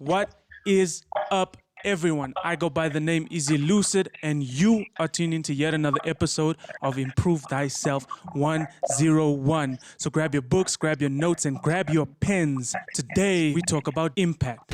What is up, everyone? I go by the name Izzy Lucid, and you are tuned into yet another episode of Improve Thyself 101. So grab your books, grab your notes, and grab your pens. Today, we talk about impact.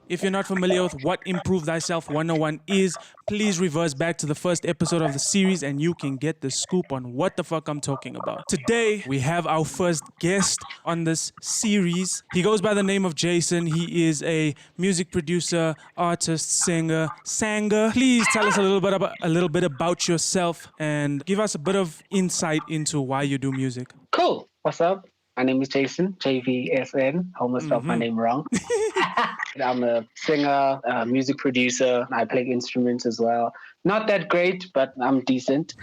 If you're not familiar with what Improve Thyself 101 is, please reverse back to the first episode of the series and you can get the scoop on what the fuck I'm talking about. Today, we have our first guest on this series. He goes by the name of Jvsn. He is a music producer, artist, singer, sanger. Please tell us a little bit about yourself and give us a bit of insight into why you do music. Cool. What's up? My name is Jvsn, Jvsn. I almost spelled my name wrong. I'm a singer, a music producer. I play instruments as well. Not that great, but I'm decent.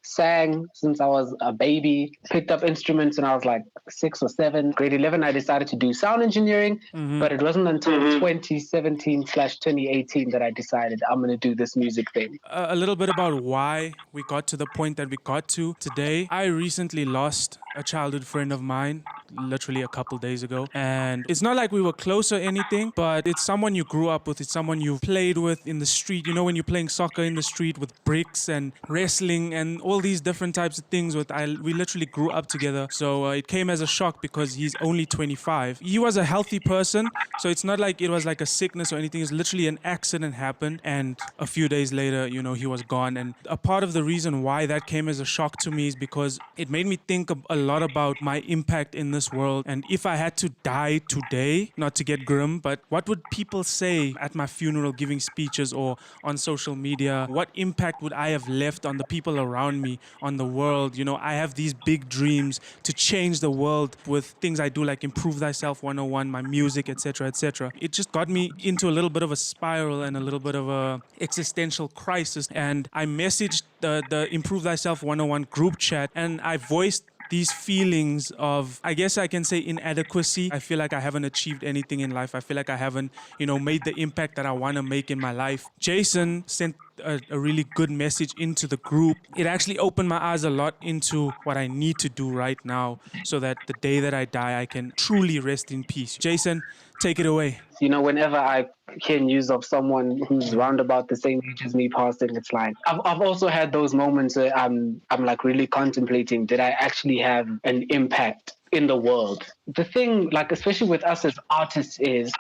Sang since I was a baby. Picked up instruments when I was like 6 or 7. Grade 11, I decided to do sound engineering. But it wasn't until 2017/2018 that I decided I'm going to do this music thing. A little bit about why we got to the point that we got to today. I recently lost a childhood friend of mine, literally a couple days ago. And it's not like we were close or anything, but it's someone you grew up with. It's someone you've played with in the street. You know, when you're playing soccer in the street with bricks and wrestling and all these different types of things. We literally grew up together. So it came as a shock because he's only 25. He was a healthy person. So it's not like it was like a sickness or anything. It's literally an accident happened. And a few days later, you know, he was gone. And a part of the reason why that came as a shock to me is because it made me think a lot about my impact in this world. And if I had to die today, not to get grim, but what would people say at my funeral, giving speeches or on social media? What impact would I have left on the people around me, on the world? You know, I have these big dreams to change the world with things I do like Improve Thyself 101, my music, etc., etc. It just got me into a little bit of a spiral and a little bit of a existential crisis. And I messaged the Improve Thyself 101 group chat and I voiced these feelings of, I guess I can say, inadequacy. I feel like I haven't achieved anything in life. I feel like I haven't, made the impact that I want to make in my life. Jvsn sent a really good message into the group. It actually opened my eyes a lot into what I need to do right now so that the day that I die, I can truly rest in peace. Jvsn, take it away. You know, whenever I hear news of someone who's round about the same age as me passing, it's like I've also had those moments where I'm like really contemplating, did I actually have an impact in the world? The thing, like especially with us as artists, is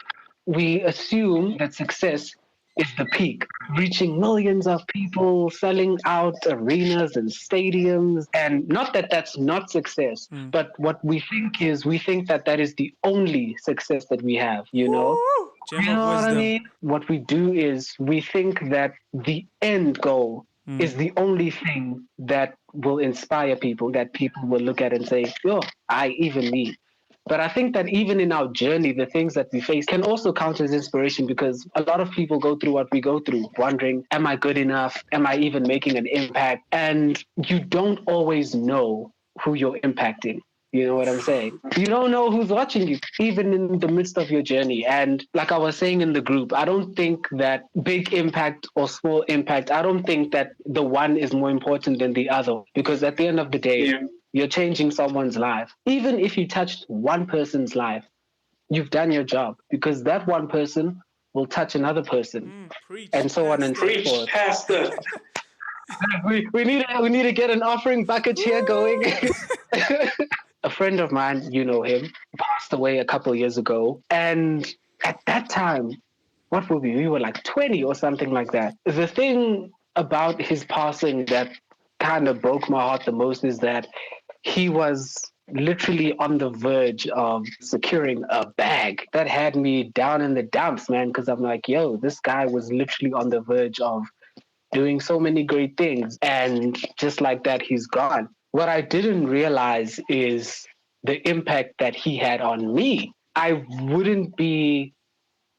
we assume that success is the peak, reaching millions of people, selling out arenas and stadiums. And not that that's not success, but what we think that is the only success that we have, you know? Gem You of know what I wisdom. mean? What we do is we think that the end goal is the only thing that will inspire people, that people will look at and say, oh, even me. But I think that even in our journey, the things that we face can also count as inspiration because a lot of people go through what we go through, wondering, am I good enough? Am I even making an impact? And you don't always know who you're impacting. You know what I'm saying? You don't know who's watching you, even in the midst of your journey. And like I was saying in the group, I don't think that big impact or small impact, I don't think that the one is more important than the other. Because at the end of the day, you're changing someone's life. Even if you touched one person's life, you've done your job because that one person will touch another person and so on and so forth. Pastor. We need to get an offering bucket here going. A friend of mine, you know him, passed away a couple years ago. And at that time, what were we? We were like 20 or something like that. The thing about his passing that kind of broke my heart the most is that he was literally on the verge of securing a bag. That had me down in the dumps, man, because I'm like, yo, this guy was literally on the verge of doing so many great things. And just like that, he's gone. What I didn't realize is the impact that he had on me. I wouldn't be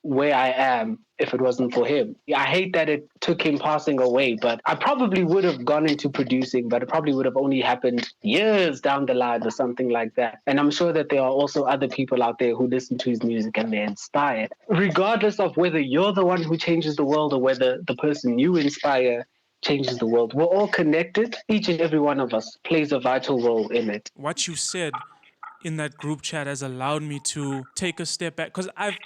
where I am if it wasn't for him. I hate that it took him passing away, but I probably would have gone into producing, but it probably would have only happened years down the line or something like that. And I'm sure that there are also other people out there who listen to his music and they're inspired. Regardless of whether you're the one who changes the world or whether the person you inspire changes the world, we're all connected. Each and every one of us plays a vital role in it. What you said in that group chat has allowed me to take a step back, because I've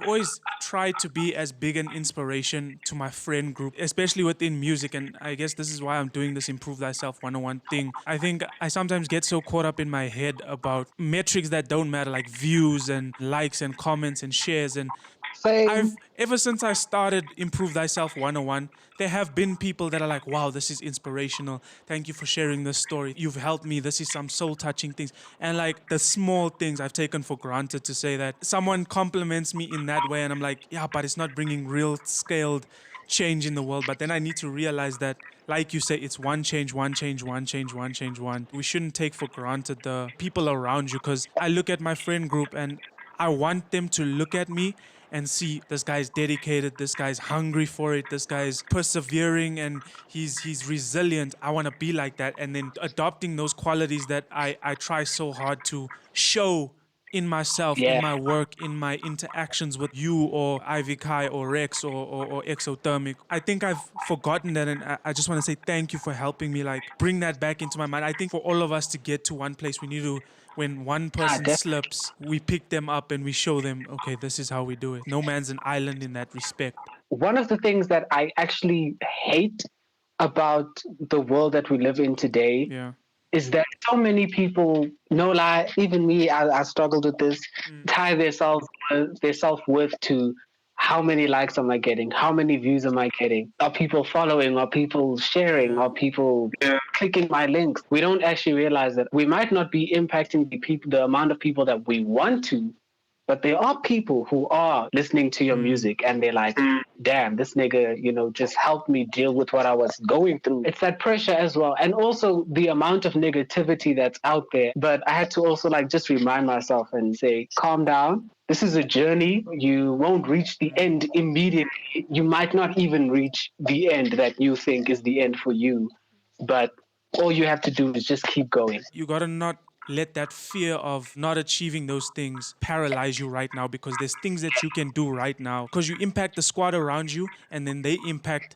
always tried to be as big an inspiration to my friend group, especially within music. And I guess this is why I'm doing this Improve Thyself 101 thing. I think I sometimes get so caught up in my head about metrics that don't matter, like views and likes and comments and shares. And Same. I've ever since I started Improve Thyself 101, there have been people that are like, wow, this is inspirational. Thank you for sharing this story. You've helped me. This is some soul touching things. And like the small things I've taken for granted, to say that someone compliments me in that way, and I'm like, yeah, but it's not bringing real scaled change in the world. But then I need to realize that, like you say, it's one change, one change, one change, one change, one. We shouldn't take for granted the people around you, because I look at my friend group and I want them to look at me and see, this guy's dedicated, this guy's hungry for it, this guy's persevering, and he's resilient. I want to be like that. And then adopting those qualities that I try so hard to show in myself, in Yeah. my work, in my interactions with you or Ivy Kai or Rex or Exothermic. I think I've forgotten that, and I just want to say thank you for helping me like bring that back into my mind. I think for all of us to get to one place, we need to, when one person Definitely. slips, we pick them up and we show them, okay, this is how we do it. No man's an island in that respect. One of the things that I actually hate about the world that we live in today Yeah. is that so many people, no lie, even me, I struggled with this, tie their self worth to how many likes am I getting, how many views am I getting, are people following, are people sharing, Yeah. are people clicking my links. We don't actually realize that we might not be impacting the amount of people that we want to, but there are people who are listening to your music and they're like, damn, this nigga, just helped me deal with what I was going through. It's that pressure as well. And also the amount of negativity that's out there. But I had to also like just remind myself and say, calm down. This is a journey. You won't reach the end immediately. You might not even reach the end that you think is the end for you. But all you have to do is just keep going. You gotta not let that fear of not achieving those things paralyze you right now, because there's things that you can do right now, because you impact the squad around you and then they impact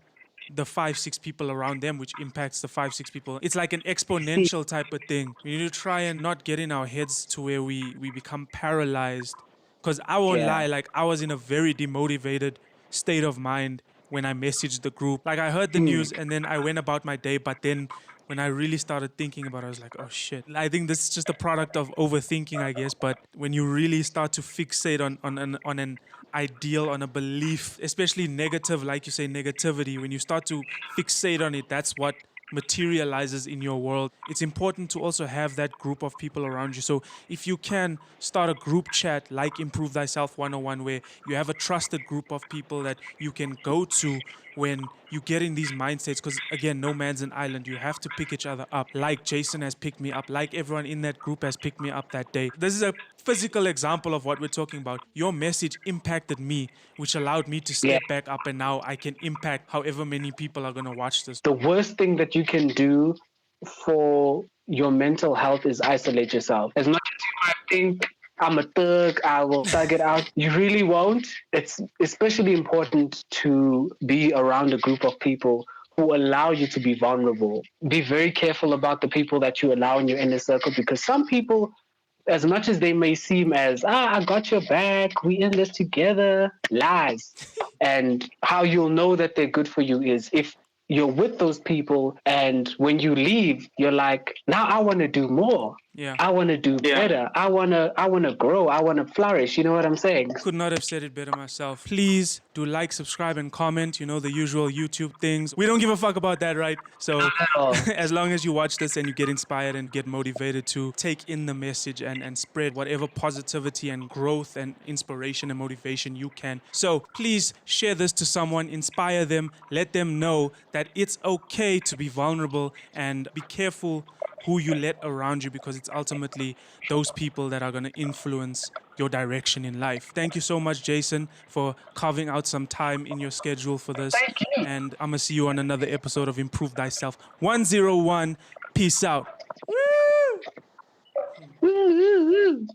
the 5-6 people around them, which impacts the 5-6 people. It's like an exponential type of thing. We need to try and not get in our heads to where we become paralyzed. Because I won't lie, Yeah. like I was in a very demotivated state of mind when I messaged the group. Like I heard the news and then I went about my day, but then when I really started thinking about it, I was like, oh shit. I think this is just a product of overthinking, I guess. But when you really start to fixate on an ideal, on a belief, especially negative, like you say, negativity, when you start to fixate on it, that's what materializes in your world. It's important to also have that group of people around you. So if you can start a group chat like Improve Thyself 101, where you have a trusted group of people that you can go to when you get in these mindsets, because again, no man's an island. You have to pick each other up, like Jason has picked me up, like everyone in that group has picked me up that day. This is a physical example of what we're talking about. Your message impacted me, which allowed me to Yeah. step back up, and now I can impact however many people are going to watch this. The worst thing that you can do for your mental health is isolate yourself. As much as you might think, I'm a thug, I will thug it out, you really won't. It's especially important to be around a group of people who allow you to be vulnerable. Be very careful about the people that you allow in your inner circle, because some people, as much as they may seem as, I got your back, we in this together, lies. And how you'll know that they're good for you is if you're with those people and when you leave, you're like, now I want to do more. Yeah. I want to do better. I want to grow. I want to flourish. You know what I'm saying? Could not have said it better myself. Please do like, subscribe, and comment. You know, the usual YouTube things. We don't give a fuck about that, right? So as long as you watch this and you get inspired and get motivated to take in the message and spread whatever positivity and growth and inspiration and motivation you can. So please share this to someone, inspire them, let them know that it's okay to be vulnerable, and be careful who you let around you, because it's ultimately those people that are going to influence your direction in life. Thank you so much, Jason, for carving out some time in your schedule for this. Thank you. And I'm going to see you on another episode of Improve Thyself 101. Peace out. Woo! Woo, woo, woo.